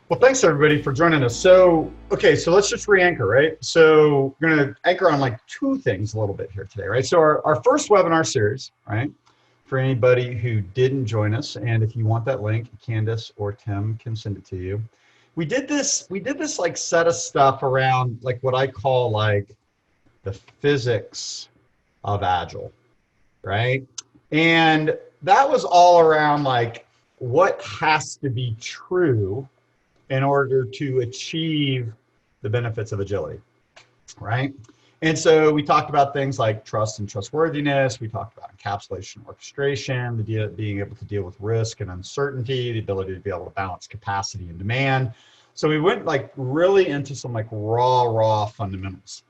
Well, thanks everybody for joining us. So let's just re-anchor, right? So we're going to anchor on like two things a little bit here today, right? So our first webinar series, right? For anybody who didn't join us, and if you want that link, Candace or Tim can send it to you. We did this like set of stuff around like what I call like the physics of Agile, right? And that was all around like what has to be true in order to achieve the benefits of agility, right? And so we talked about things like trust and trustworthiness. We talked about encapsulation and orchestration, being able to deal with risk and uncertainty, the ability to be able to balance capacity and demand. So we went like really into some like raw fundamentals.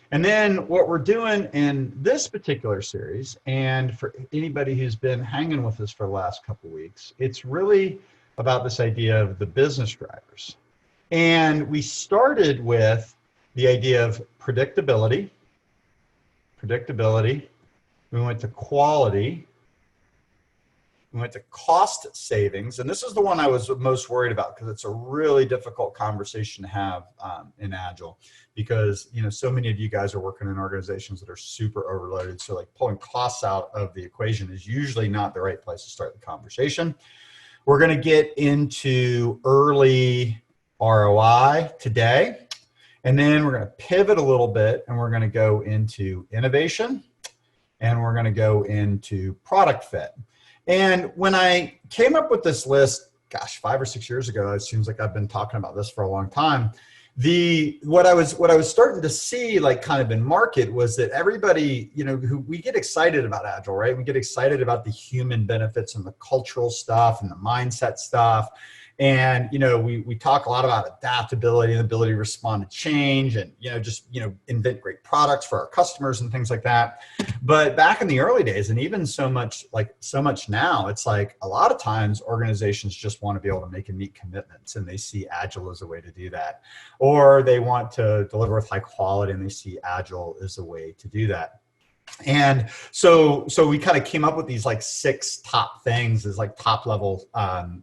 And then what we're doing in this particular series, and for anybody who's been hanging with us for the last couple of weeks, it's really about this idea of the business drivers. And we started with the idea of predictability. We went to quality. We went to cost savings. And this is the one I was most worried about because it's a really difficult conversation to have in Agile because, you know, so many of you guys are working in organizations that are super overloaded. So like pulling costs out of the equation is usually not the right place to start the conversation. We're going to get into early ROI today, and then we're going to pivot a little bit and we're going to go into innovation and we're going to go into product fit. And when I came up with this list, gosh, 5 or 6 years ago, it seems like I've been talking about this for a long time. What I was starting to see like kind of in market was that everybody, you know, who we get excited about Agile, right? We get excited about the human benefits and the cultural stuff and the mindset stuff. And, you know, we talk a lot about adaptability and the ability to respond to change and, you know, just, you know, invent great products for our customers and things like that. But back in the early days, and even so much now, it's like a lot of times organizations just want to be able to make and meet commitments and they see Agile as a way to do that. Or they want to deliver with high quality and they see Agile as a way to do that. And so we kind of came up with these like 6 top things as like top level,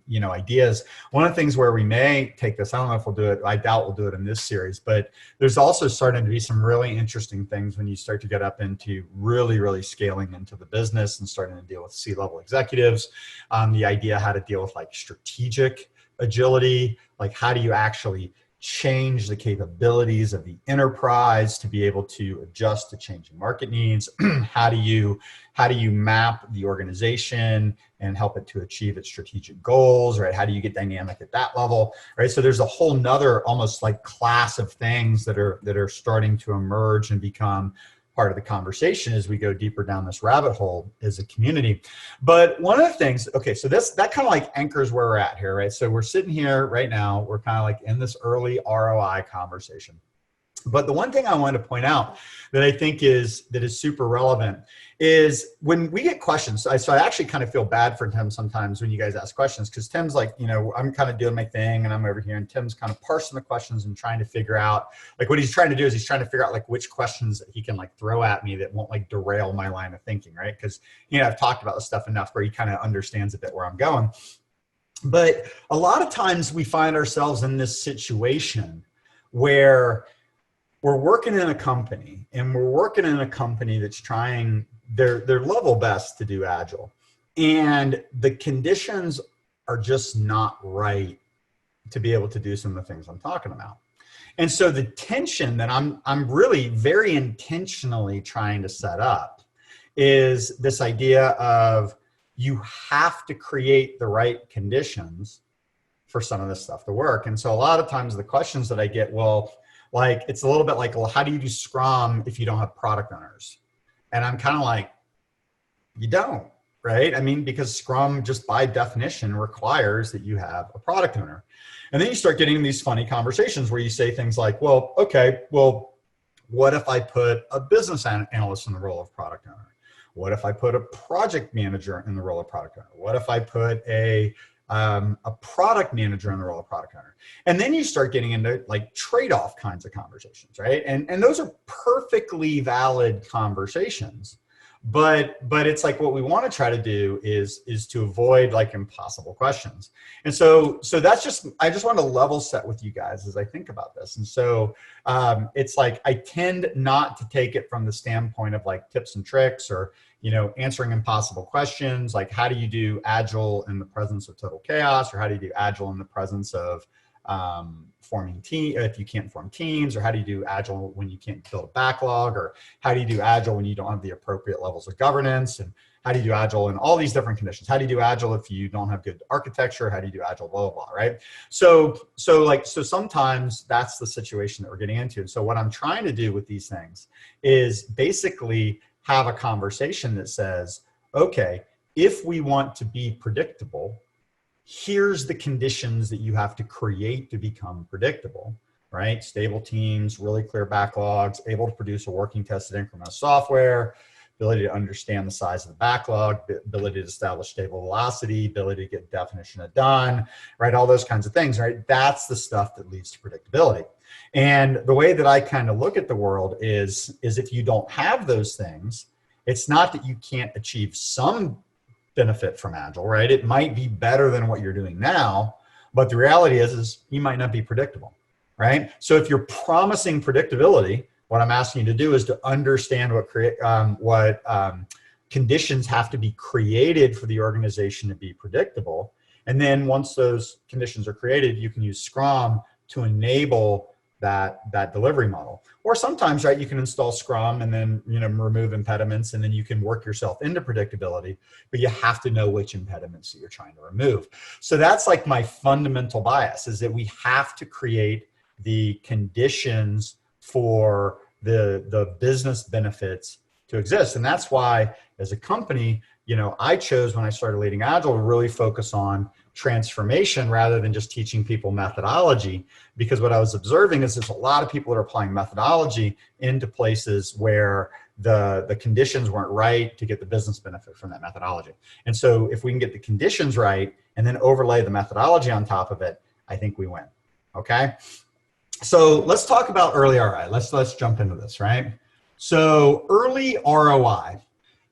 you know, ideas. One of the things where we may take this, I don't know if we'll do it, I doubt we'll do it in this series, but there's also starting to be some really interesting things when you start to get up into really scaling into the business and starting to deal with C-level executives. The idea how to deal with like strategic agility, like how do you actually change the capabilities of the enterprise to be able to adjust to changing market needs? How do you map the organization and help it to achieve its strategic goals, right? How do you get dynamic at that level, right? So there's a whole nother almost like class of things that are starting to emerge and become part of the conversation as we go deeper down this rabbit hole as a community. But one of the things, okay, so that kind of like anchors where we're at here, right? So we're sitting here right now, we're kind of like in this early ROI conversation. But the one thing I wanted to point out that I think is super relevant is when we get questions. So I actually kind of feel bad for Tim sometimes when you guys ask questions, because Tim's like, you know, I'm kind of doing my thing and I'm over here and Tim's kind of parsing the questions and trying to figure out, like what he's trying to do is he's trying to figure out like which questions he can like throw at me that won't like derail my line of thinking, right? Because, you know, I've talked about this stuff enough where he kind of understands a bit where I'm going. But a lot of times we find ourselves in this situation where we're working in a company that's trying their level best to do Agile. And the conditions are just not right to be able to do some of the things I'm talking about. And so the tension that I'm really very intentionally trying to set up is this idea of you have to create the right conditions for some of this stuff to work. And so a lot of times the questions that I get, well, like, it's a little bit like, well, how do you do Scrum if you don't have product owners? And I'm kind of like, you don't, right? I mean, because Scrum just by definition requires that you have a product owner. And then you start getting these funny conversations where you say things like, well, okay, well, what if I put a business analyst in the role of product owner? What if I put a project manager in the role of product owner? What if I put a product manager in the role of product owner? And then you start getting into like trade-off kinds of conversations, right? And those are perfectly valid conversations. but it's like what we want to try to do is to avoid like impossible questions. And so that's just, I just want to level set with you guys as I think about this. And so it's like I tend not to take it from the standpoint of like tips and tricks or, you know, answering impossible questions, like how do you do Agile in the presence of total chaos, or how do you do Agile in the presence of forming team if you can't form teams, or how do you do Agile when you can't build a backlog, or how do you do Agile when you don't have the appropriate levels of governance, and how do you do Agile in all these different conditions? How do you do Agile if you don't have good architecture? How do you do Agile, blah, blah, blah, right? So sometimes that's the situation that we're getting into. And so what I'm trying to do with these things is basically have a conversation that says, okay, if we want to be predictable, here's the conditions that you have to create to become predictable, right? Stable teams, really clear backlogs, able to produce a working tested increment of software, ability to understand the size of the backlog, ability to establish stable velocity, ability to get definition of done, right? All those kinds of things, right? That's the stuff that leads to predictability. And the way that I kind of look at the world is if you don't have those things, it's not that you can't achieve some benefit from Agile, right? It might be better than what you're doing now, but the reality is you might not be predictable, right? So if you're promising predictability, what I'm asking you to do is to understand what conditions have to be created for the organization to be predictable. And then once those conditions are created, you can use Scrum to enable that delivery model. Or sometimes, right, you can install Scrum and then, you know, remove impediments, and then you can work yourself into predictability, but you have to know which impediments that you're trying to remove. So that's like my fundamental bias, is that we have to create the conditions for the business benefits to exist. And that's why as a company, you know, I chose when I started leading Agile to really focus on transformation rather than just teaching people methodology, because what I was observing is there's a lot of people that are applying methodology into places where the conditions weren't right to get the business benefit from that methodology. And so if we can get the conditions right and then overlay the methodology on top of it, I think we win. Okay. So let's talk about early ROI. Let's jump into this, right? So early ROI,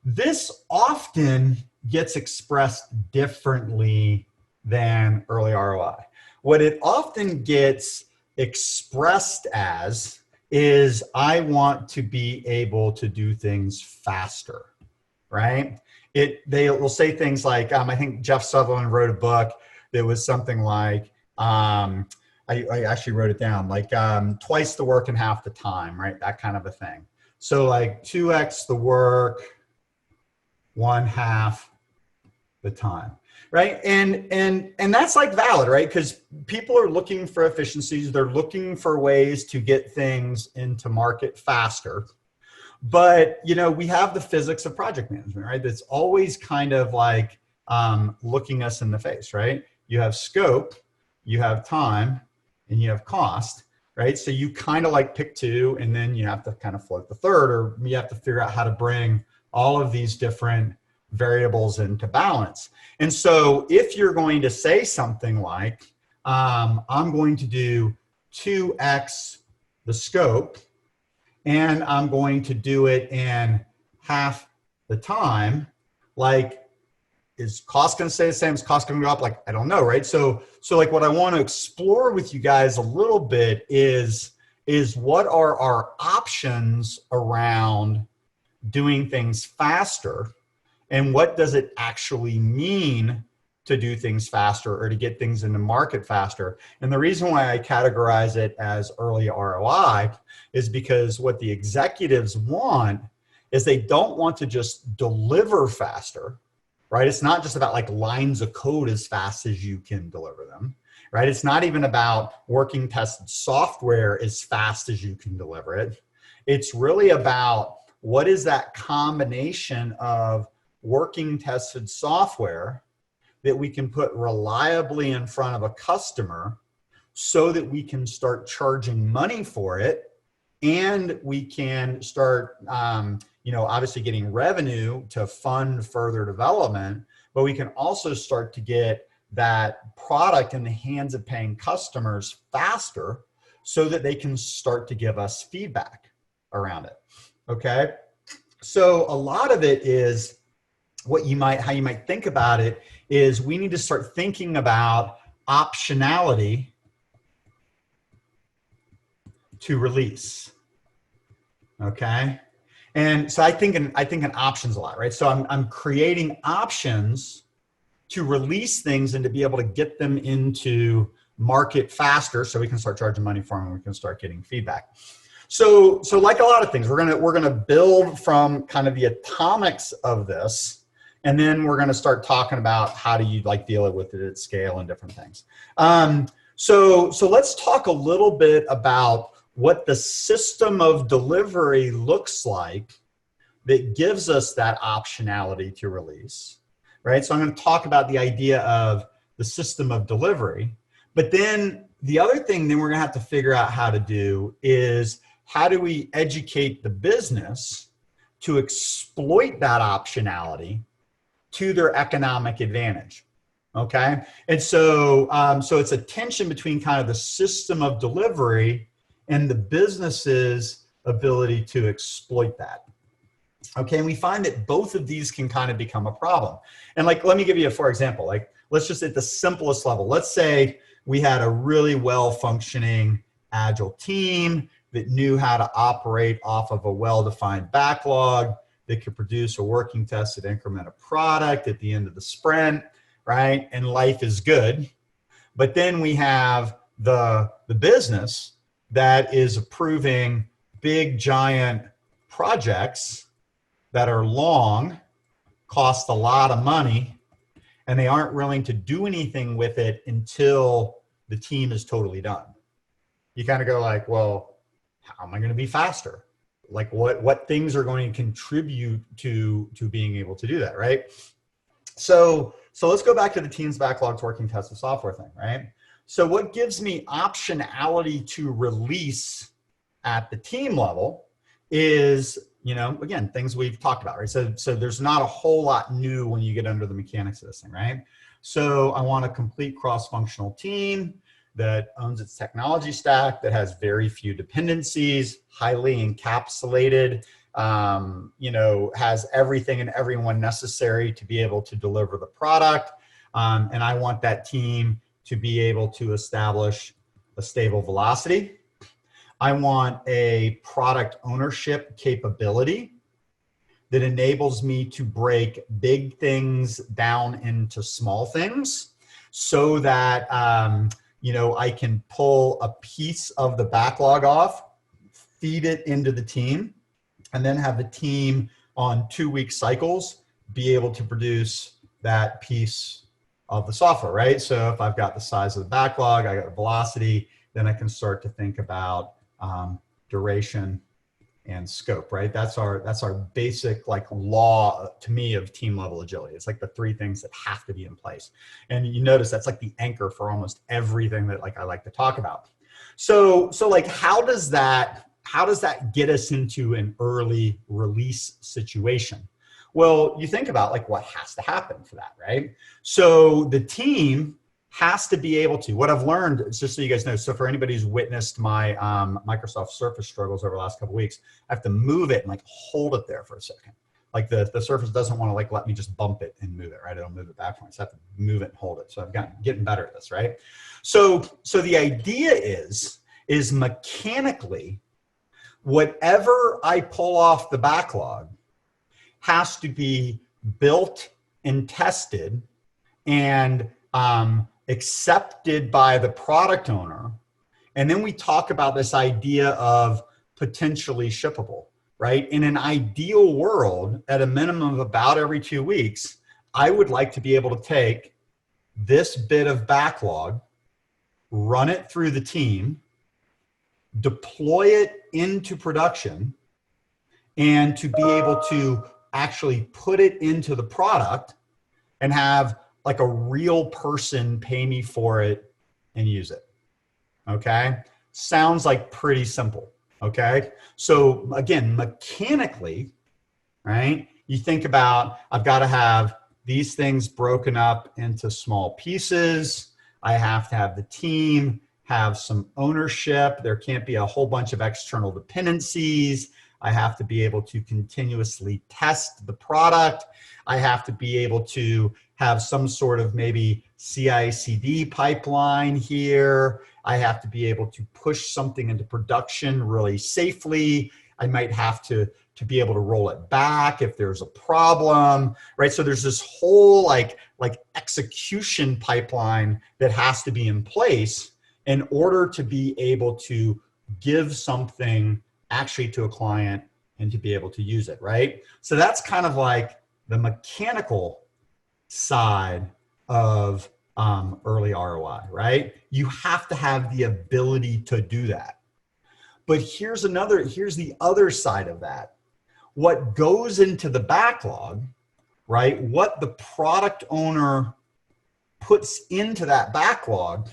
this often gets expressed differently than early ROI. What it often gets expressed as is I want to be able to do things faster, right? They will say things like, I think Jeff Sutherland wrote a book that was something like, I actually wrote it down, like twice the work in half the time, right? That kind of a thing. So like 2x the work, 1/2 the time, right? And that's like valid, right? Because people are looking for efficiencies. They're looking for ways to get things into market faster. But, you know, we have the physics of project management, right? That's always kind of like looking us in the face, right? You have scope, you have time, and you have cost, right? So you kind of like pick two, and then you have to kind of float the third, or you have to figure out how to bring all of these different variables into balance. And so if you're going to say something like, I'm going to do 2x the scope, and I'm going to do it in half the time, like, is cost going to stay the same? Is cost going to go up? Like, I don't know, right? So like what I want to explore with you guys a little bit is what are our options around doing things faster, and what does it actually mean to do things faster or to get things into market faster? And the reason why I categorize it as early ROI is because what the executives want is they don't want to just deliver faster, right? It's not just about like lines of code as fast as you can deliver them, right? It's not even about working tested software as fast as you can deliver it. It's really about what is that combination of working tested software that we can put reliably in front of a customer so that we can start charging money for it, and we can start, you know, obviously getting revenue to fund further development, but we can also start to get that product in the hands of paying customers faster so that they can start to give us feedback around it. Okay. So a lot of it is how you might think about it is we need to start thinking about optionality to release. Okay. And so I think in options a lot, right? So I'm creating options to release things and to be able to get them into market faster so we can start charging money for them and we can start getting feedback. So like a lot of things, we're gonna build from kind of the atomics of this, and then we're gonna start talking about how do you like deal with it at scale and different things. So let's talk a little bit about what the system of delivery looks like that gives us that optionality to release, right? So I'm going to talk about the idea of the system of delivery, but then the other thing then we're going to have to figure out how to do is how do we educate the business to exploit that optionality to their economic advantage, okay? And so, so it's a tension between kind of the system of delivery and the business's ability to exploit that. Okay, and we find that both of these can kind of become a problem. And like, let me give you a for example, like let's just at the simplest level, let's say we had a really well-functioning Agile team that knew how to operate off of a well-defined backlog that could produce a working tested increment of product at the end of the sprint, right? And life is good. But then we have the business that is approving big giant projects that are long, cost a lot of money, and they aren't willing to do anything with it until the team is totally done. You kind of go like, well, how am I going to be faster? Like what things are going to contribute to being able to do that, right? So let's go back to the team's backlogs working tested software thing, right? So what gives me optionality to release at the team level is, you know, again, things we've talked about, right? So there's not a whole lot new when you get under the mechanics of this thing, right? So I want a complete cross-functional team that owns its technology stack, that has very few dependencies, highly encapsulated, you know, has everything and everyone necessary to be able to deliver the product. And I want that team to be able to establish a stable velocity. I want a product ownership capability that enables me to break big things down into small things so that, you know, I can pull a piece of the backlog off, feed it into the team, and then have the team on 2-week cycles be able to produce that piece of the software, right? So if I've got the size of the backlog, I got velocity, then I can start to think about duration and scope, right? That's our basic like law to me of team level agility. It's like the 3 things that have to be in place. And you notice that's like the anchor for almost everything that like I like to talk about. So like how does that get us into an early release situation? Well, you think about like what has to happen for that, right? So the team has to be able to, what I've learned, just so you guys know, so for anybody who's witnessed my Microsoft Surface struggles over the last couple of weeks, I have to move it and like hold it there for a second. Like the Surface doesn't want to like let me just bump it and move it, right? It'll move it back for me. So I have to move it and hold it. So I've gotten getting better at this, right? So the idea is mechanically, whatever I pull off the backlog has to be built and tested and accepted by the product owner. And then we talk about this idea of potentially shippable, right? In an ideal world, at a minimum of about every 2 weeks, I would like to be able to take this bit of backlog, run it through the team, deploy it into production, and to be able to actually put it into the product and have like a real person pay me for it and use it. Okay. Sounds like pretty simple. Okay. So again, mechanically, right? You think about, I've got to have these things broken up into small pieces. I have to have the team have some ownership. There can't be a whole bunch of external dependencies. I have to be able to continuously test the product. I have to be able to have some sort of maybe CI/CD pipeline here. I have to be able to push something into production really safely. I might have to be able to roll it back if there's a problem, right? So there's this whole like execution pipeline that has to be in place in order to be able to give something actually to a client and to be able to use it, right? So that's kind of like the mechanical side of early ROI, right? You have to have the ability to do that. But here's the other side of that. What goes into the backlog, right? What the product owner puts into that backlog,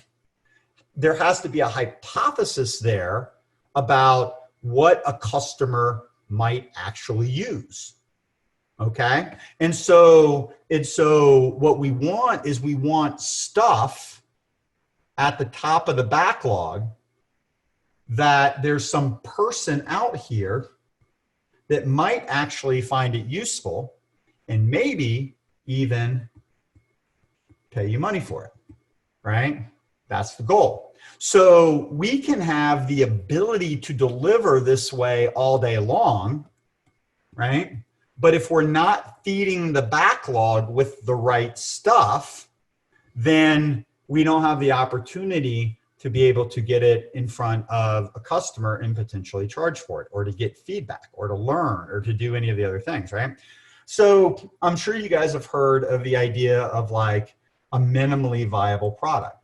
there has to be a hypothesis there about what a customer might actually use. Okay. And so what we want is we want stuff at the top of the backlog that there's some person out here that might actually find it useful and maybe even pay you money for it, right? That's the goal. So we can have the ability to deliver this way all day long, right? But if we're not feeding the backlog with the right stuff, then we don't have the opportunity to be able to get it in front of a customer and potentially charge for it, or to get feedback, or to learn, or to do any of the other things, right? So I'm sure you guys have heard of the idea of like a minimally viable product.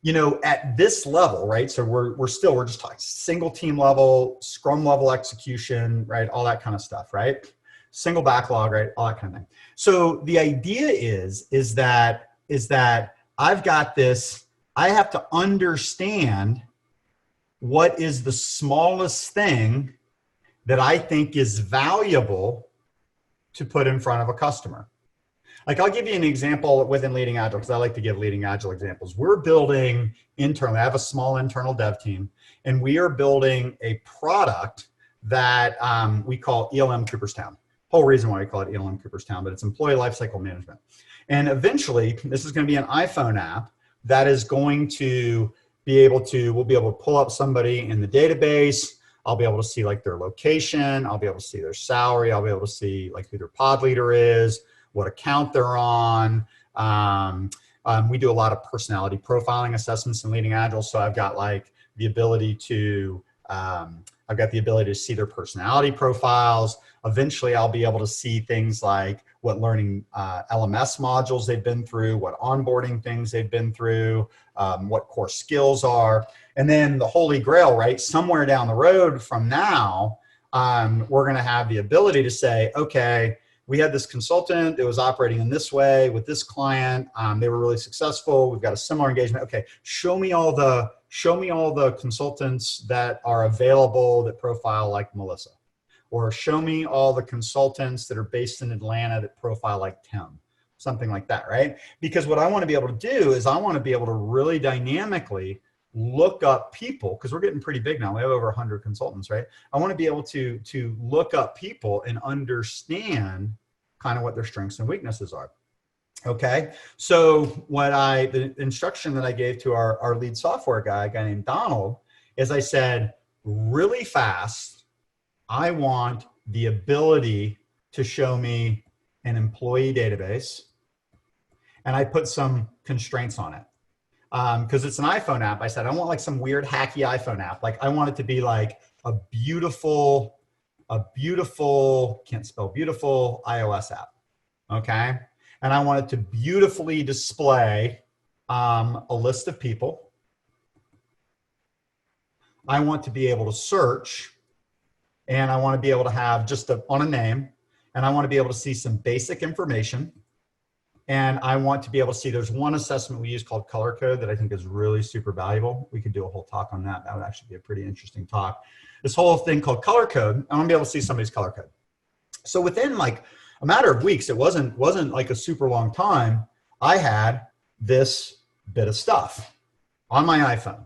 You know, at this level, right? So we're just talking single team level, scrum level execution, right? All that kind of stuff, right? Single backlog, right? All that kind of thing. So the idea is that I've got this, I have to understand what is the smallest thing that I think is valuable to put in front of a customer. Like, I'll give you an example within Leading Agile, because I like to give Leading Agile examples. We're building internally, I have a small internal dev team, and we are building a product that we call ELM Cooperstown. Whole reason why we call it ELM Cooperstown, but it's employee lifecycle management. And eventually, this is going to be an iPhone app that is going to be able to, we'll be able to pull up somebody in the database. I'll be able to see like their location. I'll be able to see their salary. I'll be able to see like who their pod leader is, what account they're on. We do a lot of personality profiling assessments in Leading Agile. So I've got like the ability to, see their personality profiles. Eventually I'll be able to see things like what learning LMS modules they've been through, what onboarding things they've been through, what core skills are. And then the holy grail, right? Somewhere down the road from now, we're going to have the ability to say, okay, we had this consultant that was operating in this way with this client. They were really successful. We've got a similar engagement. Okay, show me all the consultants that are available that profile like Melissa, or show me all the consultants that are based in Atlanta that profile like Tim, something like that, right? Because what I want to be able to do is I want to be able to really dynamically look up people, because we're getting pretty big now. We have over 100 consultants, right? I want to be able to look up people and understand kind of what their strengths and weaknesses are. Okay, so the instruction that I gave to our lead software guy, a guy named Donald, is I said, really fast, I want the ability to show me an employee database, and I put some constraints on it. Because it's an iPhone app, I said, I want like some weird hacky iPhone app. Like, I want it to be like a beautiful, can't spell beautiful, iOS app, okay? And I want it to beautifully display a list of people. I want to be able to search, and I want to be able to have just on a name, and I want to be able to see some basic information. And I want to be able to see, there's one assessment we use called color code that I think is really super valuable. We could do a whole talk on that. That would actually be a pretty interesting talk. This whole thing called color code, I want to be able to see somebody's color code. So within like a matter of weeks, it wasn't like a super long time, I had this bit of stuff on my iPhone.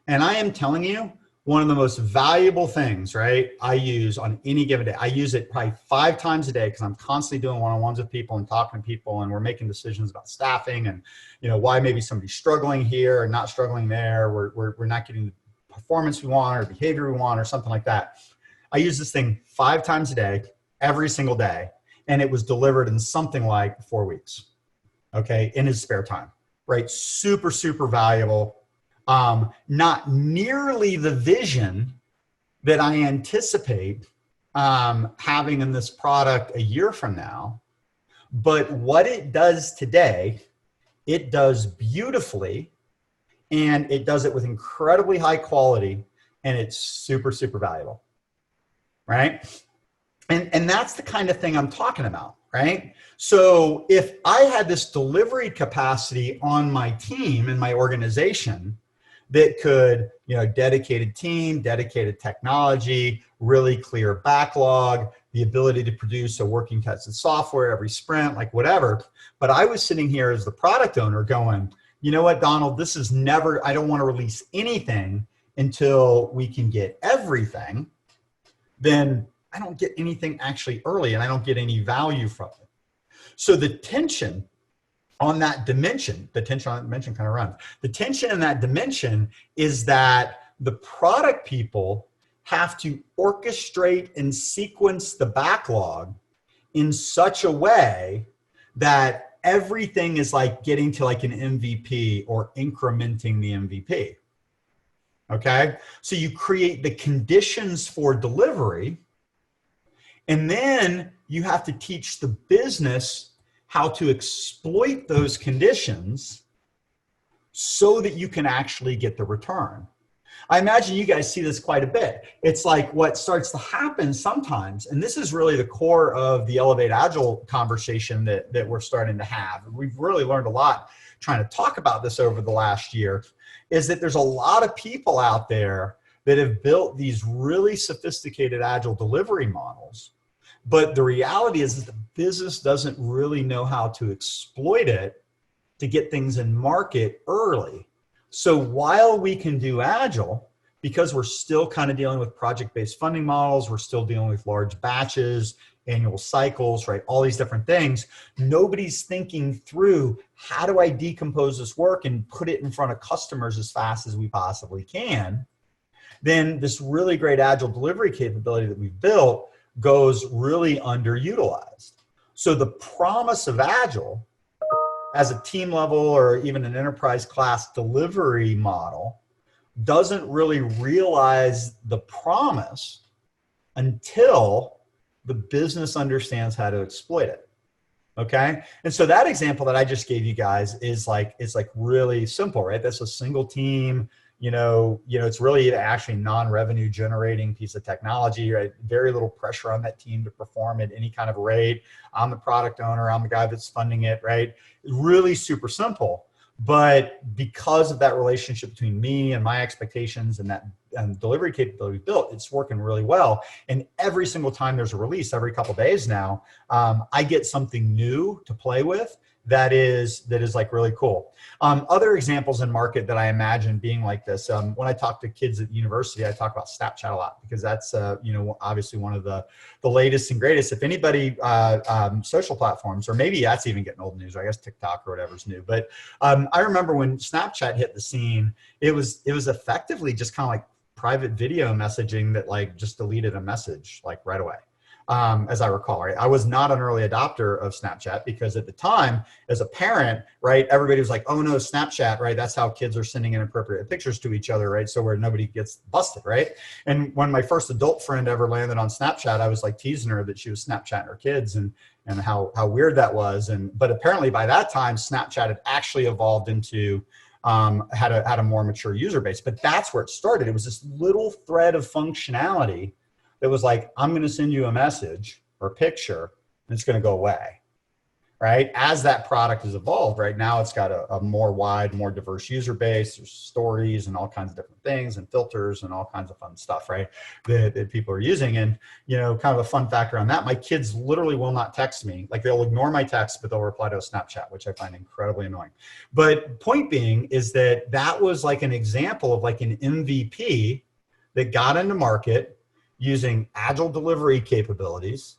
And I am telling you, one of the most valuable things, right, I use on any given day. I use it probably 5 times a day because I'm constantly doing one-on-ones with people and talking to people, and we're making decisions about staffing and, why maybe somebody's struggling here or not struggling there. We're not getting the performance we want or behavior we want or something like that. I use this thing 5 times a day, every single day, and it was delivered in something like 4 weeks, okay, in his spare time, right? Super, super valuable. Not nearly the vision that I anticipate having in this product a year from now, but what it does today, it does beautifully, and it does it with incredibly high quality, and it's super, super valuable, right? And that's the kind of thing I'm talking about, right? So if I had this delivery capacity on my team and my organization that could, dedicated team, dedicated technology, really clear backlog, the ability to produce a working tested software every sprint, like whatever. But I was sitting here as the product owner going, you know what, Donald, this is never, I don't want to release anything until we can get everything. Then I don't get anything actually early, and I don't get any value from it. So the tension on that dimension, the tension on that dimension kind of runs. The tension in that dimension is that the product people have to orchestrate and sequence the backlog in such a way that everything is like getting to like an MVP or incrementing the MVP. Okay. So you create the conditions for delivery, and then you have to teach the business how to exploit those conditions so that you can actually get the return. I imagine you guys see this quite a bit. It's like what starts to happen sometimes, and this is really the core of the Elevate Agile conversation that we're starting to have. We've really learned a lot trying to talk about this over the last year, is that there's a lot of people out there that have built these really sophisticated Agile delivery models. But the reality is that the business doesn't really know how to exploit it to get things in market early. So while we can do Agile, because we're still kind of dealing with project-based funding models, we're still dealing with large batches, annual cycles, right? All these different things. Nobody's thinking through, how do I decompose this work and put it in front of customers as fast as we possibly can? Then this really great Agile delivery capability that we've built goes really underutilized. So the promise of Agile as a team level or even an enterprise class delivery model doesn't really realize the promise until the business understands how to exploit it. Okay. And so that example that I just gave you guys is like really simple, right? That's a single team. It's really actually non-revenue generating piece of technology, right? Very little pressure on that team to perform at any kind of rate. I'm the product owner. I'm the guy that's funding it, right? Really super simple. But because of that relationship between me and my expectations and that delivery capability we built, it's working really well. And every single time there's a release, every couple of days now, I get something new to play with that is like really cool. Other examples in market that I imagine being like this, when I talk to kids at university, I talk about Snapchat a lot because that's obviously one of the latest and greatest. If anybody, social platforms, or maybe that's even getting old news, or I guess TikTok or whatever's new. But I remember when Snapchat hit the scene, it was effectively just kind of like private video messaging that like just deleted a message like right away. As I recall, right? I was not an early adopter of Snapchat because at the time, as a parent, right, everybody was like, oh no, Snapchat, right? That's how kids are sending inappropriate pictures to each other, right? So where nobody gets busted, right? And when my first adult friend ever landed on Snapchat, I was like teasing her that she was Snapchatting her kids and how weird that was. But apparently by that time, Snapchat had actually evolved into had a more mature user base. But that's where it started. It was this little thread of functionality that was like, I'm going to send you a message or a picture and it's going to go away, right? As that product has evolved, right now it's got a more wide, more diverse user base. There's stories and all kinds of different things and filters and all kinds of fun stuff, right? That people are using. And, kind of a fun factor on that, my kids literally will not text me. Like they'll ignore my text, but they'll reply to a Snapchat, which I find incredibly annoying. But point being is that was like an example of like an MVP that got into market using agile delivery capabilities,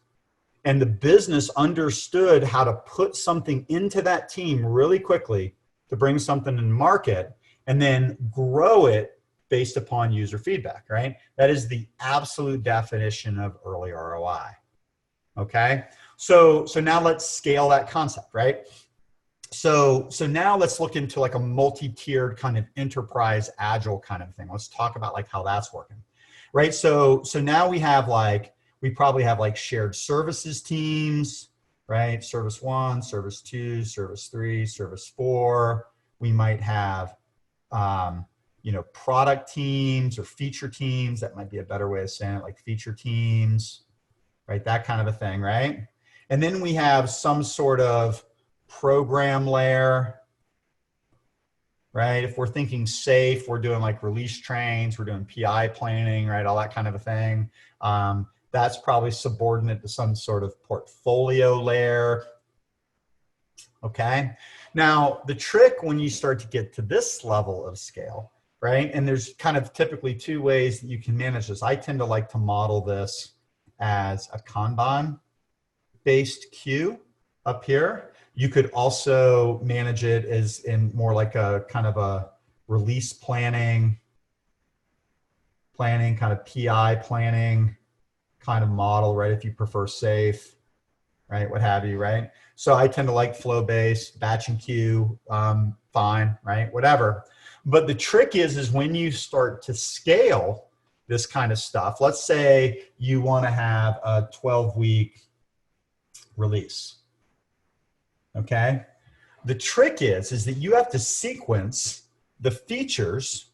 and the business understood how to put something into that team really quickly to bring something in market and then grow it based upon user feedback, right? That is the absolute definition of early ROI. Okay, so now let's scale that concept, right? So now let's look into like a multi-tiered kind of enterprise agile kind of thing. Let's talk about like how that's working, right? So now we have like, we probably have like shared services teams, right? Service 1, service 2, service 3, service 4. We might have, you know, product teams or feature teams. That might be a better way of saying it, like feature teams, right? That kind of a thing, right? And then we have some sort of program layer, right? If we're thinking safe, we're doing like release trains, we're doing PI planning, right? All that kind of a thing. That's probably subordinate to some sort of portfolio layer. Okay. Now, the trick when you start to get to this level of scale, right? And there's kind of typically two ways that you can manage this. I tend to like to model this as a Kanban-based queue up here. You could also manage it as in more like a kind of a release planning, kind of PI planning kind of model, right? If you prefer safe, right? What have you, right? So I tend to like flow-based, batch and queue, fine, right? Whatever. But the trick is when you start to scale this kind of stuff, let's say you want to have a 12-week release. Okay. The trick is that you have to sequence the features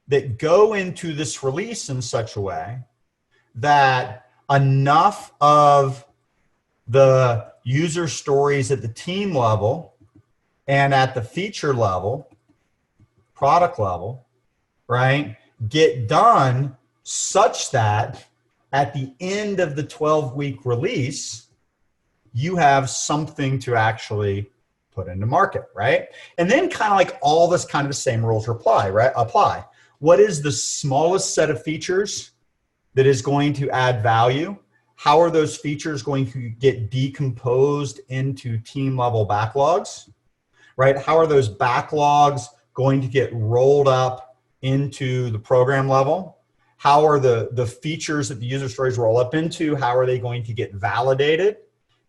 that go into this release in such a way that enough of the user stories at the team level and at the feature level, product level, right, get done such that at the end of the 12-week release, you have something to actually put into market, right? And then kind of like all this kind of the same rules apply, right? Apply. What is the smallest set of features that is going to add value? How are those features going to get decomposed into team level backlogs, right? How are those backlogs going to get rolled up into the program level? How are the features that the user stories roll up into, how are they going to get validated?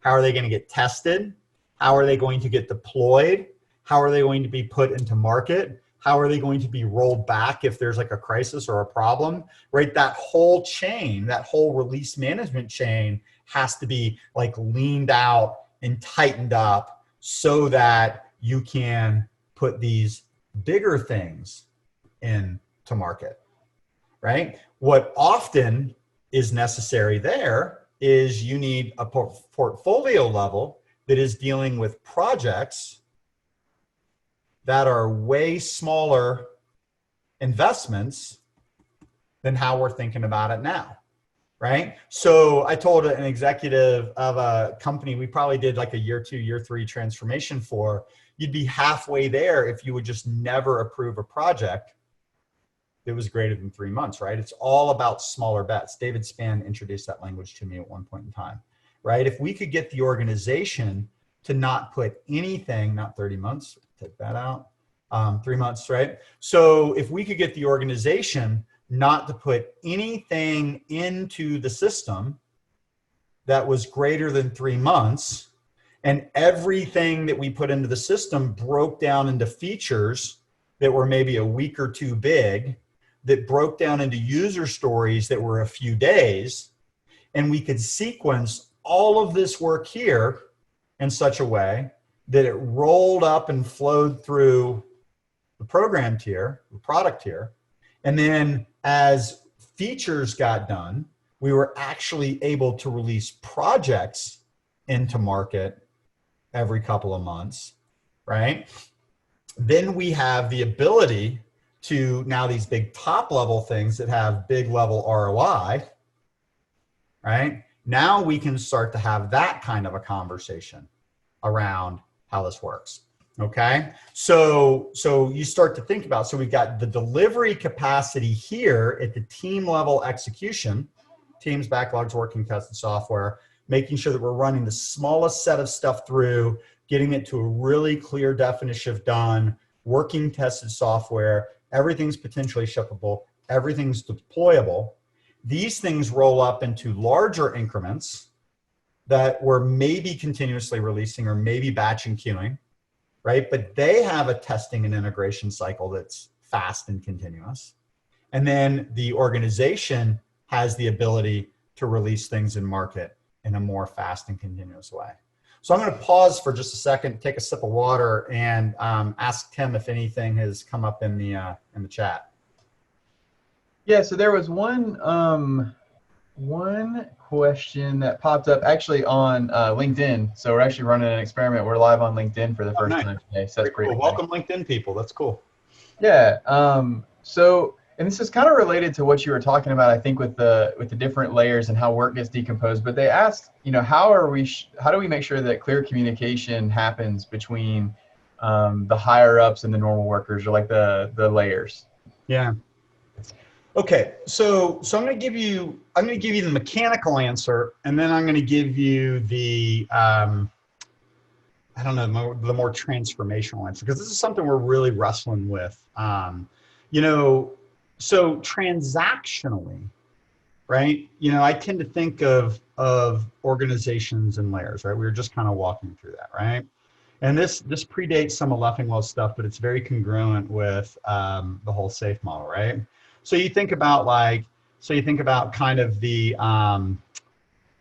How are they going to get tested? How are they going to get deployed? How are they going to be put into market? How are they going to be rolled back if there's like a crisis or a problem, right? That whole chain, that whole release management chain has to be like leaned out and tightened up so that you can put these bigger things into market, right? What often is necessary there is you need a portfolio level that is dealing with projects that are way smaller investments than how we're thinking about it now, right? So I told an executive of a company we probably did like a year 2, year 3 transformation for, you'd be halfway there if you would just never approve a project that was greater than 3 months, right? It's all about smaller bets. David Spann introduced that language to me at one point in time, right? If we could get the organization to not put anything, not 30 months, take that out, 3 months, right? So if we could get the organization not to put anything into the system that was greater than 3 months, and everything that we put into the system broke down into features that were maybe a week or 2 big, that broke down into user stories that were a few days, and we could sequence all of this work here in such a way that it rolled up and flowed through the program tier, the product tier, and then as features got done, we were actually able to release projects into market every couple of months, right? Then we have the ability to now these big top level things that have big level ROI, right? Now we can start to have that kind of a conversation around how this works. Okay, so you start to think about, so we've got the delivery capacity here at the team level execution, teams, backlogs, working, tested software, making sure that we're running the smallest set of stuff through, getting it to a really clear definition of done, working, tested software, everything's potentially shippable, everything's deployable. These things roll up into larger increments that we're maybe continuously releasing or maybe batch and queuing, right? But they have a testing and integration cycle that's fast and continuous. And then the organization has the ability to release things in market in a more fast and continuous way. So I'm going to pause for just a second, take a sip of water, and ask Tim if anything has come up in the chat. Yeah, so there was one question that popped up actually on LinkedIn. So we're actually running an experiment. We're live on LinkedIn for the first time today. So that's pretty cool. Welcome LinkedIn people. That's cool. Yeah. So, and this is kind of related to what you were talking about, I think, with the different layers and how work gets decomposed. But they asked, how do we make sure that clear communication happens between the higher ups and the normal workers, or like the layers? Yeah. Okay, so I'm going to give you the mechanical answer, and then I'm going to give you the I don't know, the more transformational answer, because this is something we're really wrestling with. So transactionally, right? I tend to think of organizations and layers, right? We were just kind of walking through that, right? And this predates some of Leffingwell's stuff, but it's very congruent with the whole SAFe model, right? So you think about kind of the, a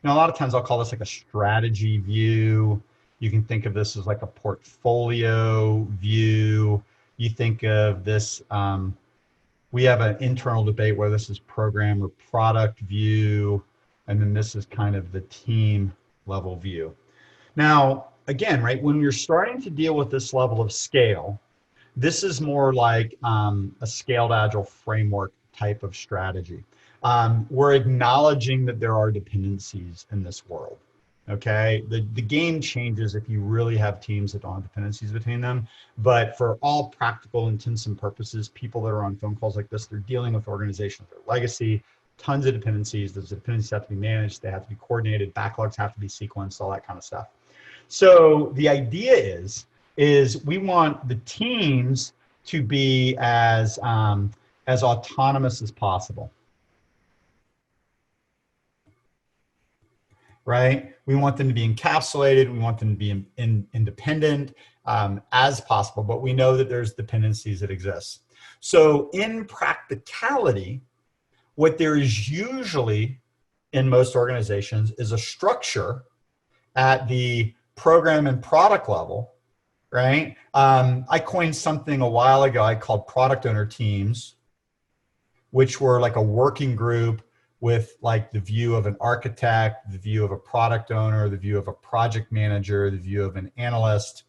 lot of times I'll call this like a strategy view. You can think of this as like a portfolio view. You think of this, we have an internal debate where this is program or product view, and then this is kind of the team level view. Now, again, right, when you're starting to deal with this level of scale, this is more like a scaled agile framework type of strategy. We're acknowledging that there are dependencies in this world. Okay, the game changes if you really have teams that don't have dependencies between them. But for all practical intents and purposes, people that are on phone calls like this, they're dealing with organizations, their legacy, tons of dependencies. Those dependencies have to be managed, they have to be coordinated, backlogs have to be sequenced, all that kind of stuff. So the idea is we want the teams to be as autonomous as possible, right? We want them to be encapsulated. We want them to be independent as possible, but we know that there's dependencies that exist. So in practicality, what there is usually in most organizations is a structure at the program and product level, right? I coined something a while ago I called product owner teams, which were like a working group with like the view of an architect, the view of a product owner, the view of a project manager, the view of an analyst,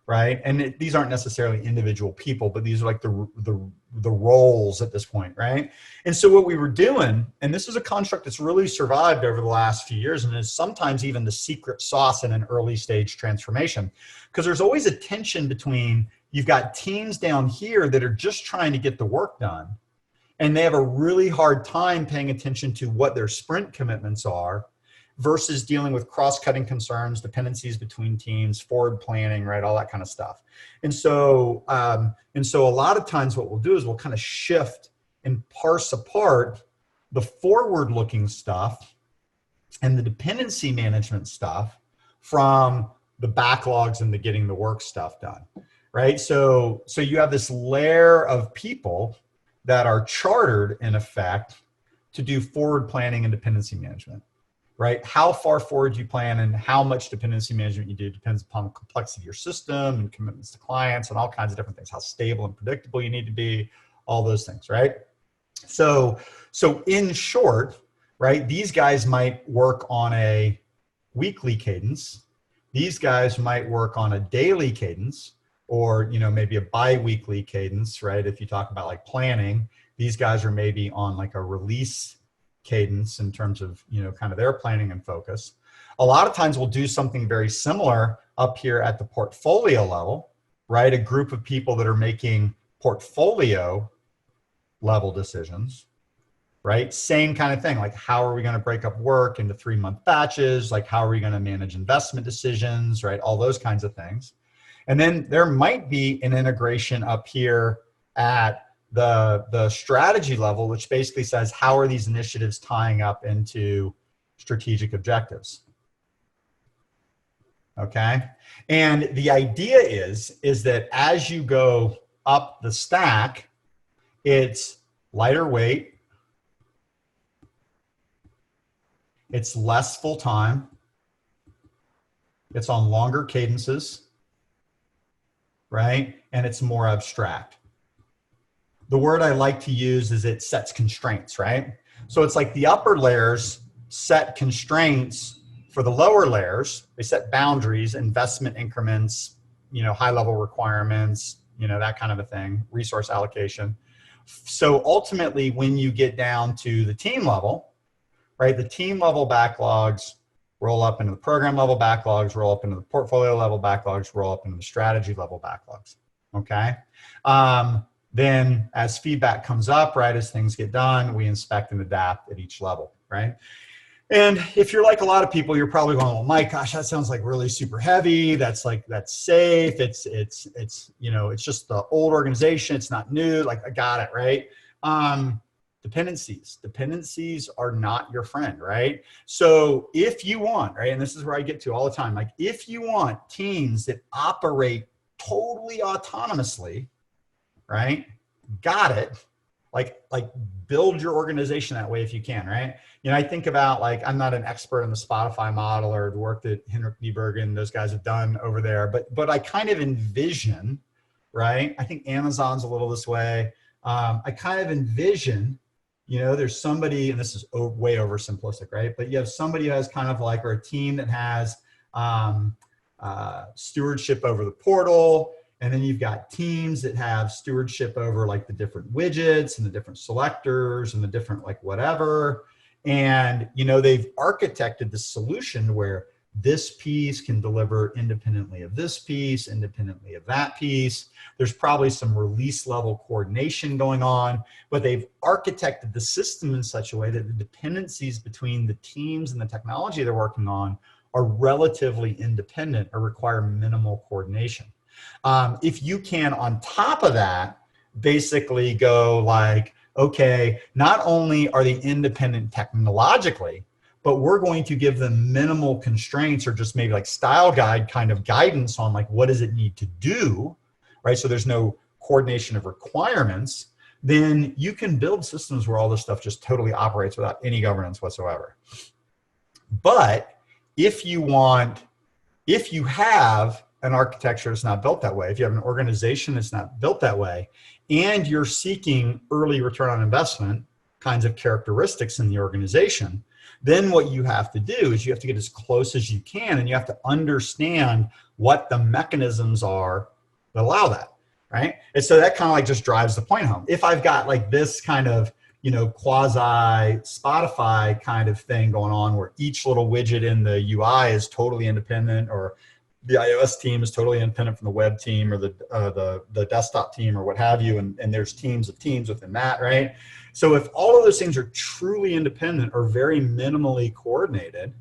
right? And these aren't necessarily individual people, but these are like the roles at this point, right? And so what we were doing, and this is a construct that's really survived over the last few years, and is sometimes even the secret sauce in an early stage transformation, because there's always a tension between, you've got teams down here that are just trying to get the work done, and they have a really hard time paying attention to what their sprint commitments are, versus dealing with cross-cutting concerns, dependencies between teams, forward planning, right, all that kind of stuff. And so a lot of times what we'll do is we'll kind of shift and parse apart the forward-looking stuff and the dependency management stuff from the backlogs and the getting the work stuff done, right? So you have this layer of people that are chartered, in effect, to do forward planning and dependency management. Right? How far forward you plan and how much dependency management you do depends upon the complexity of your system and commitments to clients and all kinds of different things, how stable and predictable you need to be, all those things, right? So in short, right, these guys might work on a weekly cadence. These guys might work on a daily cadence, or maybe a bi-weekly cadence, right? If you talk about like planning, these guys are maybe on like a release cadence in terms of kind of their planning and focus. A lot of times we'll do something very similar up here at the portfolio level, right? A group of people that are making portfolio level decisions, right? Same kind of thing. Like, how are we going to break up work into 3-month batches? Like, how are we going to manage investment decisions, right? All those kinds of things. And then there might be an integration up here at the strategy level, which basically says, how are these initiatives tying up into strategic objectives? Okay. And the idea is that as you go up the stack, it's lighter weight, it's less full time, it's on longer cadences, right? And it's more abstract. The word I like to use is it sets constraints, right? So it's like the upper layers set constraints for the lower layers. They set boundaries, investment increments, high level requirements, that kind of a thing, resource allocation. So ultimately, when you get down to the team level, right, the team level backlogs roll up into the program level backlogs, roll up into the portfolio level backlogs, roll up into the strategy level backlogs. Okay. Then as feedback comes up, right, as things get done, we inspect and adapt at each level, right? And if you're like a lot of people, you're probably going, well, Mike, gosh, that sounds like really super heavy. That's safe. It's just the old organization. It's not new. Like, I got it, right? Dependencies are not your friend, right? So if you want, right, and this is where I get to all the time, like, if you want teams that operate totally autonomously, right, got it. Like build your organization that way if you can, right? I think about, like, I'm not an expert in the Spotify model or the work that Henrik Nieberg and those guys have done over there, but I kind of envision, right? I think Amazon's a little this way. I kind of envision, there's somebody, and this is way oversimplistic, right? But you have somebody who has kind of like, or a team that has stewardship over the portal. And then you've got teams that have stewardship over, like, the different widgets and the different selectors and the different, like, whatever. And, they've architected the solution where this piece can deliver independently of this piece, independently of that piece. There's probably some release level coordination going on, but they've architected the system in such a way that the dependencies between the teams and the technology they're working on are relatively independent or require minimal coordination. If you can, on top of that, basically go like, okay, not only are they independent technologically, but we're going to give them minimal constraints, or just maybe like style guide kind of guidance on, like, what does it need to do, right? So there's no coordination of requirements. Then you can build systems where all this stuff just totally operates without any governance whatsoever. But if you have an architecture that's not built that way, if you have an organization that's not built that way, and you're seeking early return on investment kinds of characteristics in the organization, then what you have to do is you have to get as close as you can, and you have to understand what the mechanisms are that allow that, right? And so that kind of like just drives the point home. If I've got like this kind of, quasi Spotify kind of thing going on where each little widget in the UI is totally independent, or the iOS team is totally independent from the web team, or the desktop team, or what have you, and there's teams of teams within that, right? So if all of those things are truly independent or very minimally coordinated,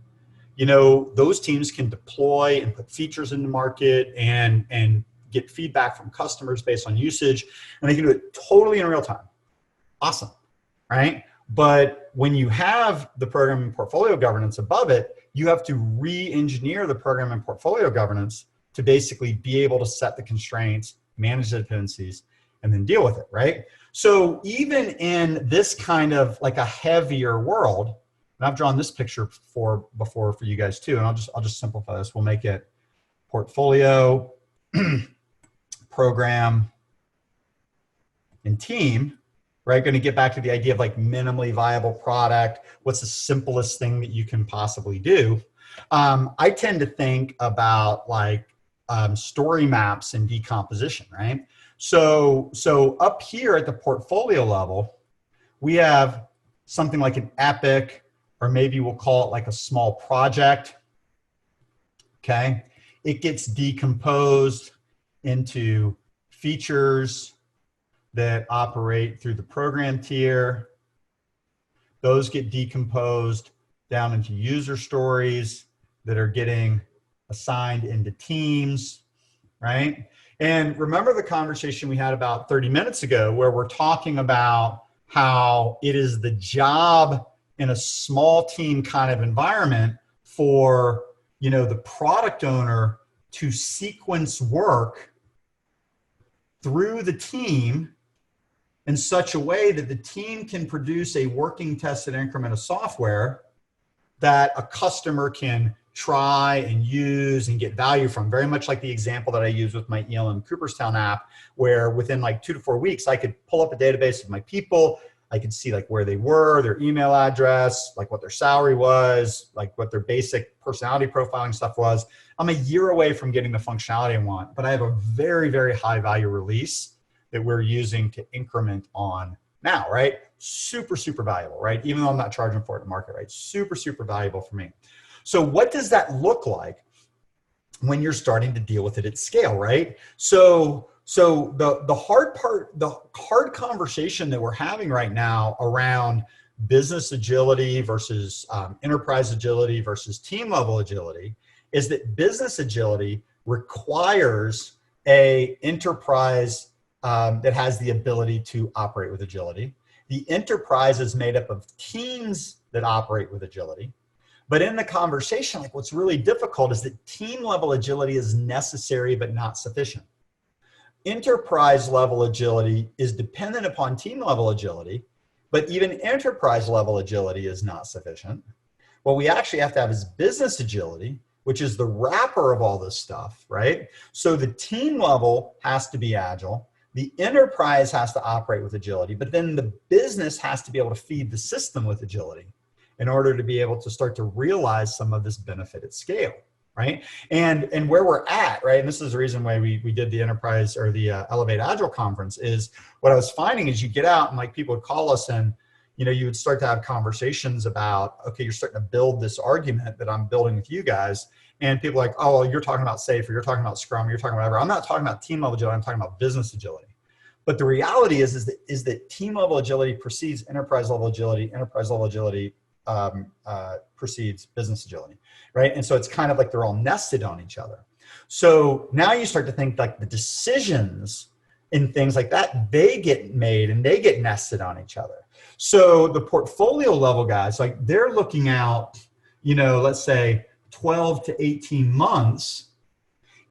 those teams can deploy and put features in the market and get feedback from customers based on usage, and they can do it totally in real time. Awesome, right? But when you have the program and portfolio governance above it, you have to re-engineer the program and portfolio governance to basically be able to set the constraints, manage the dependencies, and then deal with it, right? So even in this kind of like a heavier world, and I've drawn this picture before for you guys too, and I'll just simplify this. We'll make it portfolio, program, and team. Right, going to get back to the idea of like minimally viable product. What's the simplest thing that you can possibly do? I tend to think about like story maps and decomposition, right? So up here at the portfolio level, we have something like an epic, or maybe we'll call it like a small project. Okay, it gets decomposed into features that operate through the program tier. Those get decomposed down into user stories that are getting assigned into teams, right? And remember the conversation we had about 30 minutes ago where we're talking about how it is the job in a small team kind of environment for, you know, the product owner to sequence work through the team in such a way that the team can produce a working tested increment of software that a customer can try and use and get value from. Very much like the example that I use with my ELM Cooperstown app, where within like 2 to 4 weeks, I could pull up a database of my people. I could see like where they were, their email address, like what their salary was, like what their basic personality profiling stuff was. I'm a year away from getting the functionality I want, but I have a very, very high value release that we're using to increment on now, right? Super, super valuable, right? Even though I'm not charging for it in the market, right? Super, super valuable for me. So what does that look like when you're starting to deal with it at scale, right? So the hard part, the hard conversation that we're having right now around business agility versus enterprise agility versus team level agility is that business agility requires a enterprise that has the ability to operate with agility. The enterprise is made up of teams that operate with agility. But in the conversation, like what's really difficult is that team level agility is necessary but not sufficient. Enterprise level agility is dependent upon team level agility, but even enterprise level agility is not sufficient. What we actually have to have is business agility, which is the wrapper of all this stuff, right? So the team level has to be agile. The enterprise has to operate with agility, but then the business has to be able to feed the system with agility in order to be able to start to realize some of this benefit at scale, right? And where we're at, right? And this is the reason why we did the enterprise or the Elevate Agile conference is what I was finding is you get out and like people would call us and, you know, you would start to have conversations about, okay, you're starting to build this argument that I'm building with you guys. And people are like, oh, well, you're talking about SAFe or you're talking about Scrum, or you're talking about whatever. I'm not talking about team level agility, I'm talking about business agility. But the reality is that team level agility precedes enterprise level agility precedes business agility, right? And so it's kind of like they're all nested on each other. So now you start to think like the decisions and things like that, they get made and they get nested on each other. So the portfolio level guys, like they're looking out, you know, let's say 12 to 18 months,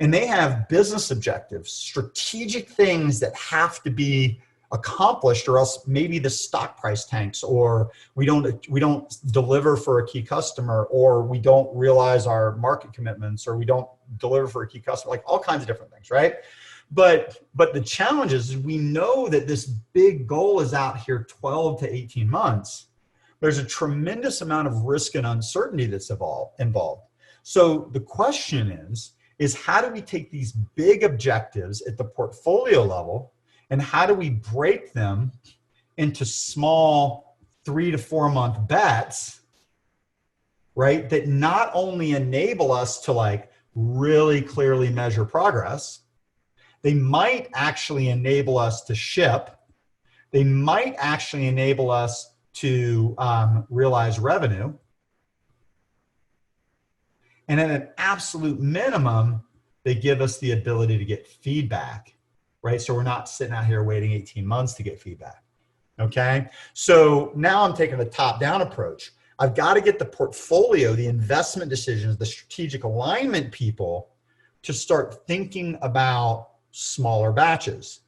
and they have business objectives, strategic things that have to be accomplished, or else maybe the stock price tanks, or we don't deliver for a key customer, or we don't realize our market commitments, or we don't deliver for a key customer, like all kinds of different things, right? But the challenge is we know that this big goal is out here 12 to 18 months. There's a tremendous amount of risk and uncertainty that's involved. So the question is how do we take these big objectives at the portfolio level and how do we break them into small 3 to 4 month bets, right? That not only enable us to like really clearly measure progress, they might actually enable us to ship. They might actually enable us to realize revenue. And at an absolute minimum, they give us the ability to get feedback, right? So we're not sitting out here waiting 18 months to get feedback, okay? So now I'm taking the top-down approach. I've got to get the portfolio, the investment decisions, the strategic alignment people to start thinking about smaller batches.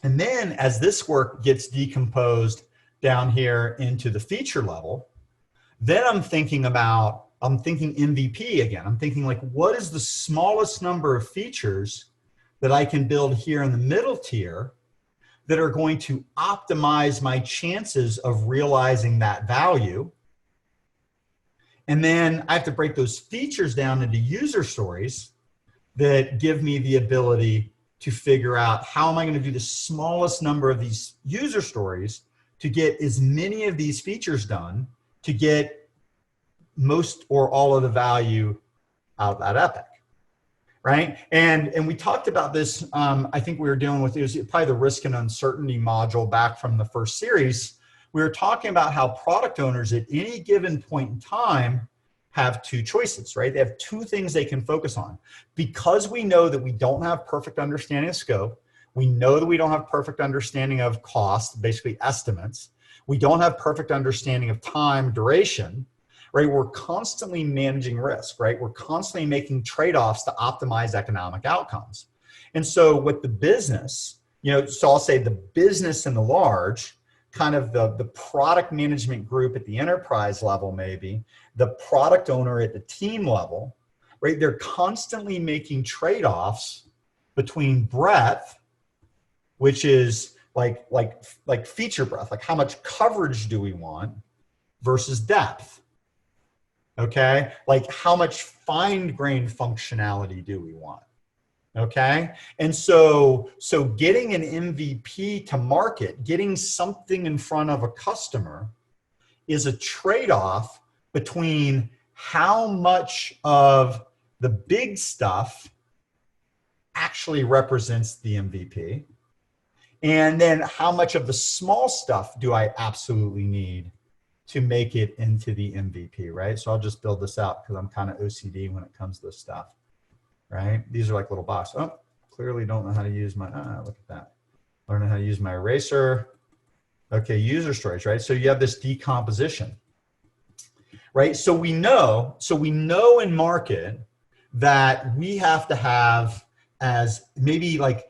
And then as this work gets decomposed down here into the feature level, then I'm thinking MVP again. I'm thinking like, what is the smallest number of features that I can build here in the middle tier that are going to optimize my chances of realizing that value? And then I have to break those features down into user stories that give me the ability to figure out how am I going to do the smallest number of these user stories to get as many of these features done to get most or all of the value out of that epic, right? And we talked about this, I think we were dealing with, it was probably the risk and uncertainty module back from the first series. We were talking about how product owners at any given point in time have two choices, right? They have two things they can focus on. Because we know that we don't have perfect understanding of scope, we know that we don't have perfect understanding of cost, basically estimates. We don't have perfect understanding of time, duration, right? We're constantly managing risk, right? We're constantly making trade-offs to optimize economic outcomes. And so with the business, so I'll say the business in the large, kind of the product management group at the enterprise level, maybe the product owner at the team level, right? They're constantly making trade-offs between breadth, which is like feature breadth, like how much coverage do we want, versus depth. Okay, like how much fine-grained functionality do we want? Okay, and so getting an MVP to market, getting something in front of a customer, is a trade-off between how much of the big stuff actually represents the MVP, and then how much of the small stuff do I absolutely need to make it into the MVP, right? So I'll just build this out because I'm kind of OCD when it comes to this stuff, right? These are like little boxes. Oh, clearly don't know how to use my, look at that. Learning how to use my eraser. Okay, user stories, right? So you have this decomposition, right? So we know in market that we have to have, as maybe like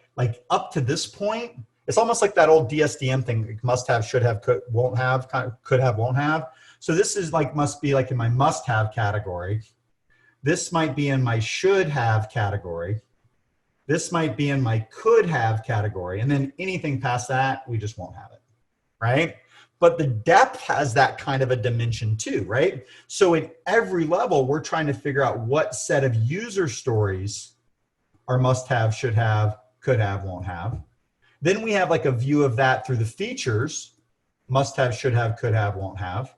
up to this point, it's almost like that old DSDM thing, must have, should have, could, won't have, could have, won't have. So this is like, must be like in my must have category. This might be in my should have category. This might be in my could have category. And then anything past that, we just won't have it, right? But the depth has that kind of a dimension too, right? So at every level, we're trying to figure out what set of user stories are must have, should have, could have, won't have. Then we have like a view of that through the features, must have, should have, could have, won't have,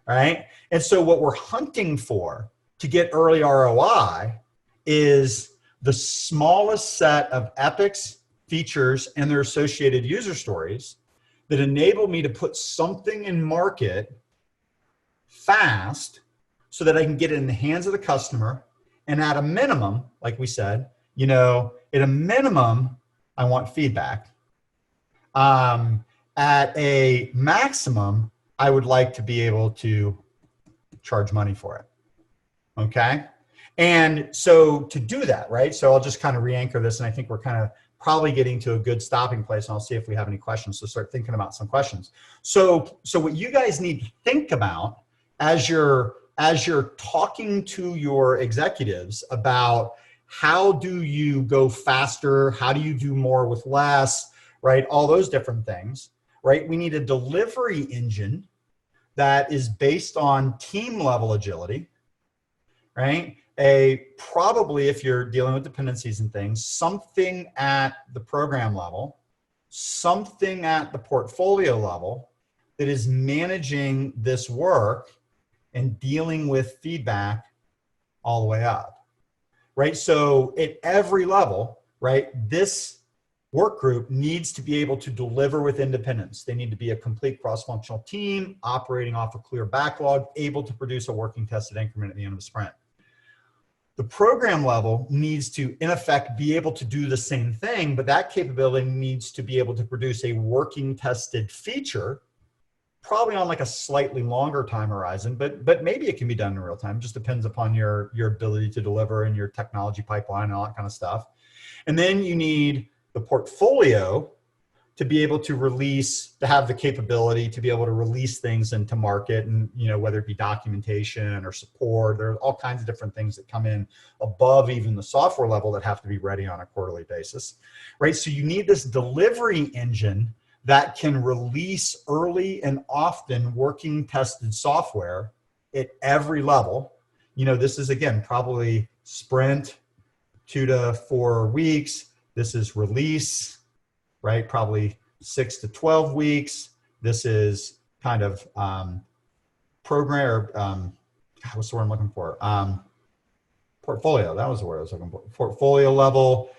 right? And so what we're hunting for to get early ROI is the smallest set of epics, features, and their associated user stories that enable me to put something in market fast so that I can get it in the hands of the customer. And at a minimum, like we said, at a minimum, I want feedback. At a maximum, I would like to be able to charge money for it. Okay. And so to do that, right? So I'll just kind of re-anchor this, and I think we're kind of probably getting to a good stopping place, and I'll see if we have any questions. So start thinking about some questions. So what you guys need to think about as you're talking to your executives about how do you go faster, how do you do more with less, right? All those different things, right? We need a delivery engine that is based on team level agility, right? Probably, if you're dealing with dependencies and things, something at the program level, something at the portfolio level that is managing this work and dealing with feedback all the way up, right? So at every level, right, this work group needs to be able to deliver with independence. They need to be a complete cross-functional team operating off a clear backlog, able to produce a working tested increment at the end of a sprint. The program level needs to, in effect, be able to do the same thing, but that capability needs to be able to produce a working tested feature, probably on like a slightly longer time horizon, but maybe it can be done in real time. It just depends upon your ability to deliver and your technology pipeline and all that kind of stuff. And then you need the portfolio to be able to release, to have the capability to be able to release things into market, and whether it be documentation or support, there are all kinds of different things that come in above even the software level that have to be ready on a quarterly basis, right? So you need this delivery engine that can release early and often working tested software at every level. This is, again, probably sprint, 2 to 4 weeks. This is release, right? Probably 6 to 12 weeks. This is kind of program, or what's the word I'm looking for? portfolio. That was the word I was looking for. Portfolio level,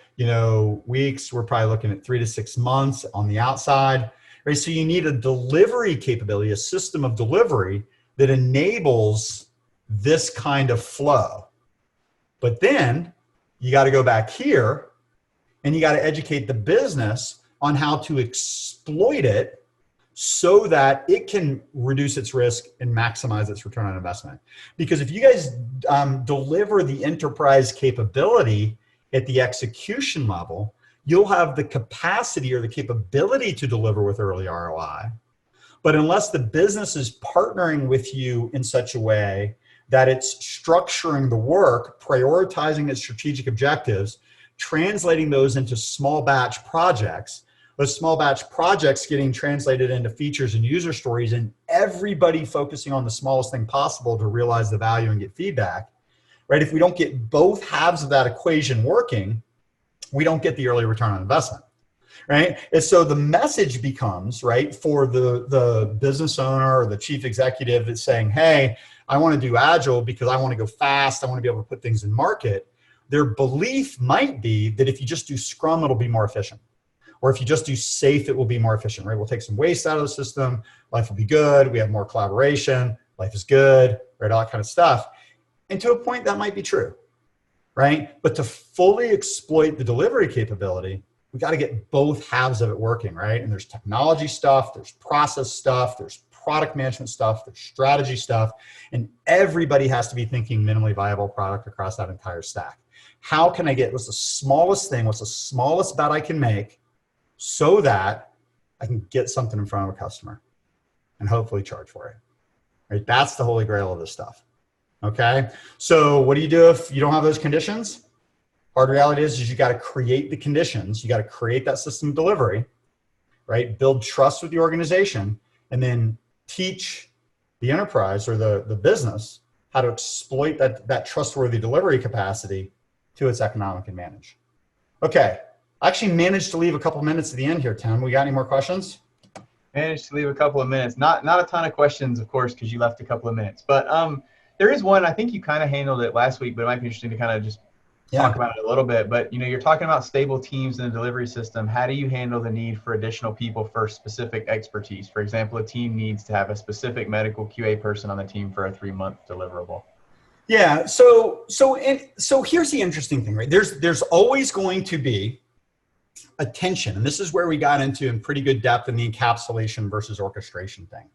weeks, we're probably looking at 3 to 6 months on the outside, right? So you need a delivery capability, a system of delivery that enables this kind of flow. But then you got to go back here and you got to educate the business on how to exploit it so that it can reduce its risk and maximize its return on investment. Because if you guys deliver the enterprise capability at the execution level, you'll have the capacity or the capability to deliver with early ROI. But unless the business is partnering with you in such a way that it's structuring the work, prioritizing its strategic objectives, translating those into small batch projects, those small batch projects getting translated into features and user stories, and everybody focusing on the smallest thing possible to realize the value and get feedback, right? If we don't get both halves of that equation working, we don't get the early return on investment, right? And so the message becomes, right, for the business owner or the chief executive that's saying, hey, I want to do Agile because I want to go fast. I want to be able to put things in market. Their belief might be that if you just do Scrum, it'll be more efficient. Or if you just do SAFe, it will be more efficient, right? We'll take some waste out of the system. Life will be good. We have more collaboration. Life is good, right? All that kind of stuff. And to a point, that might be true, right? But to fully exploit the delivery capability, we got to get both halves of it working, right? And there's technology stuff, there's process stuff, there's product management stuff, there's strategy stuff, and everybody has to be thinking minimally viable product across that entire stack. How can I get, what's the smallest thing, what's the smallest bet I can make so that I can get something in front of a customer and hopefully charge for it, right? That's the holy grail of this stuff, okay? So what do you do if you don't have those conditions? Hard reality is you got to create the conditions. You got to create that system delivery, right? Build trust with the organization, and then teach the enterprise or the business how to exploit that trustworthy delivery capacity to its economic advantage. Okay, I actually managed to leave a couple minutes at the end here, Tim. We got any more questions? Managed to leave a couple of minutes. Not a ton of questions, of course, because you left a couple of minutes. But there is one. I think you kind of handled it last week, but it might be interesting to kind of just talk about it a little bit. But you're talking about stable teams in the delivery system. How do you handle the need for additional people for specific expertise? For example, a team needs to have a specific medical QA person on the team for a 3-month deliverable. Yeah. So here's the interesting thing, right? There's always going to be a tension, and this is where we got into in pretty good depth in the encapsulation versus orchestration thing.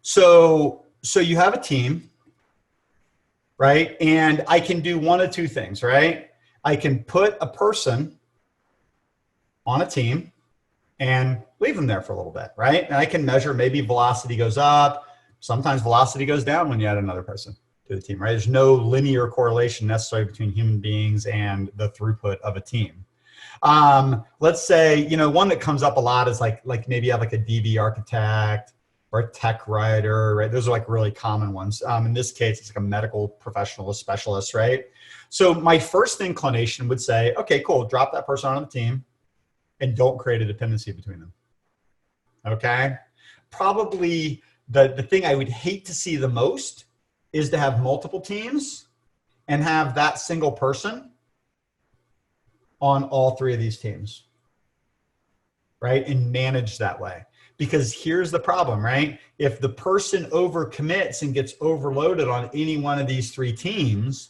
So you have a team, right? And I can do one of two things, right? I can put a person on a team and leave them there for a little bit, right? And I can measure, maybe velocity goes up. Sometimes velocity goes down when you add another person to the team, right? There's no linear correlation necessary between human beings and the throughput of a team. Let's say, one that comes up a lot is like maybe you have like a DB architect or a tech writer, right? Those are like really common ones. In this case, it's like a medical professional, a specialist, right? So my first inclination would say, okay, cool, drop that person on the team and don't create a dependency between them, okay? Probably the thing I would hate to see the most is to have multiple teams and have that single person on all 3 of these teams, right? And manage that way. Because here's the problem, right? If the person overcommits and gets overloaded on any one of these 3 teams,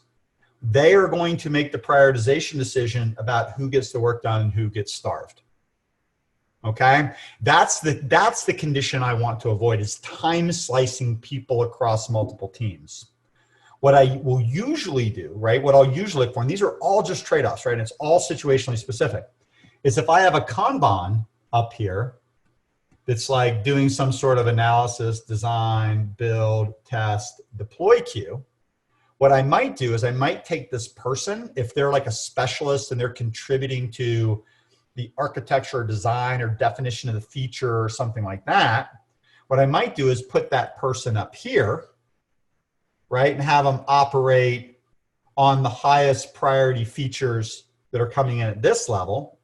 they are going to make the prioritization decision about who gets the work done and who gets starved. Okay? That's the condition I want to avoid, is time slicing people across multiple teams. What I will usually do, right? What I'll usually look for, and these are all just trade-offs, right? And it's all situationally specific, is if I have a Kanban up here that's like doing some sort of analysis, design, build, test, deploy queue, what I might do is I might take this person, if they're like a specialist and they're contributing to the architecture or design or definition of the feature or something like that, what I might do is put that person up here, right? And have them operate on the highest priority features that are coming in at this level,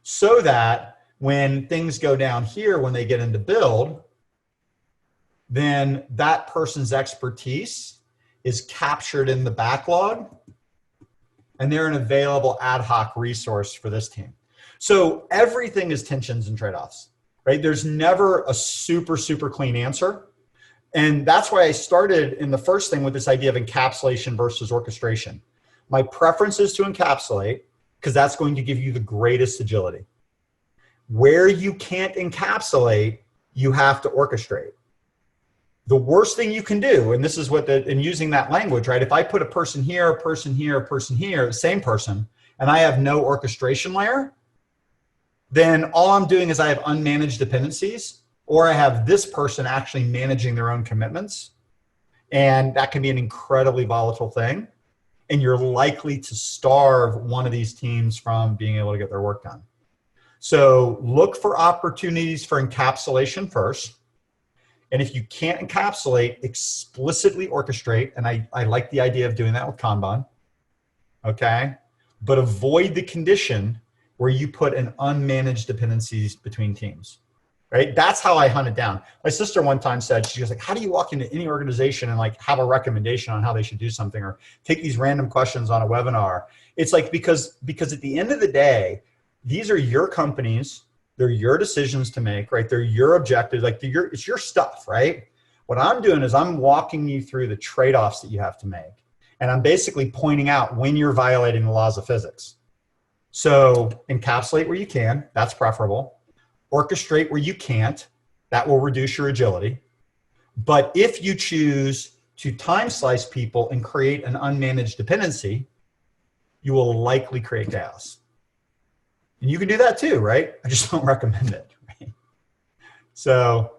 so that when things go down here, when they get into build, then that person's expertise is captured in the backlog, and they're an available ad hoc resource for this team. So everything is tensions and trade-offs, right? There's never a super, super clean answer. And that's why I started in the first thing with this idea of encapsulation versus orchestration. My preference is to encapsulate because that's going to give you the greatest agility. Where you can't encapsulate, you have to orchestrate. The worst thing you can do, and this is what in using that language, right? If I put a person here, a person here, a person here, the same person, and I have no orchestration layer, then all I'm doing is I have unmanaged dependencies, or I have this person actually managing their own commitments. And that can be an incredibly volatile thing. And you're likely to starve one of these teams from being able to get their work done. So look for opportunities for encapsulation first. And if you can't encapsulate, explicitly orchestrate. And I like the idea of doing that with Kanban. Okay. But avoid the condition where you put an unmanaged dependencies between teams. Right? That's how I hunt it down. My sister one time said, she was like, how do you walk into any organization and like have a recommendation on how they should do something or take these random questions on a webinar? It's like, because at the end of the day, these are your companies. They're your decisions to make, right? They're your objectives. Like it's your stuff, right? What I'm doing is I'm walking you through the trade-offs that you have to make. And I'm basically pointing out when you're violating the laws of physics. So encapsulate where you can, that's preferable. Orchestrate where you can't, that will reduce your agility. But if you choose to time slice people and create an unmanaged dependency, you will likely create chaos. And you can do that too, right? I just don't recommend it. Right? So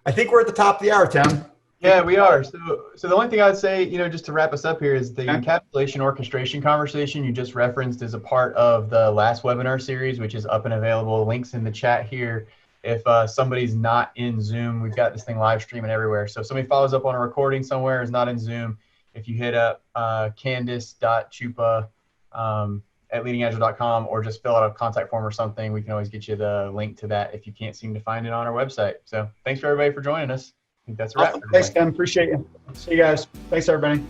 I think we're at the top of the hour, Tim. Yeah, we are. So the only thing I'd say, just to wrap us up here is the encapsulation orchestration conversation you just referenced is a part of the last webinar series, which is up and available. Links in the chat here. If somebody's not in Zoom, we've got this thing live streaming everywhere. So if somebody follows up on a recording somewhere, is not in Zoom, if you hit up candice.chupa at leadingagile.com or just fill out a contact form or something, we can always get you the link to that if you can't seem to find it on our website. So thanks for everybody for joining us. I think that's a wrap. Awesome. Thanks, Ken. Appreciate you. See you guys. Thanks, everybody.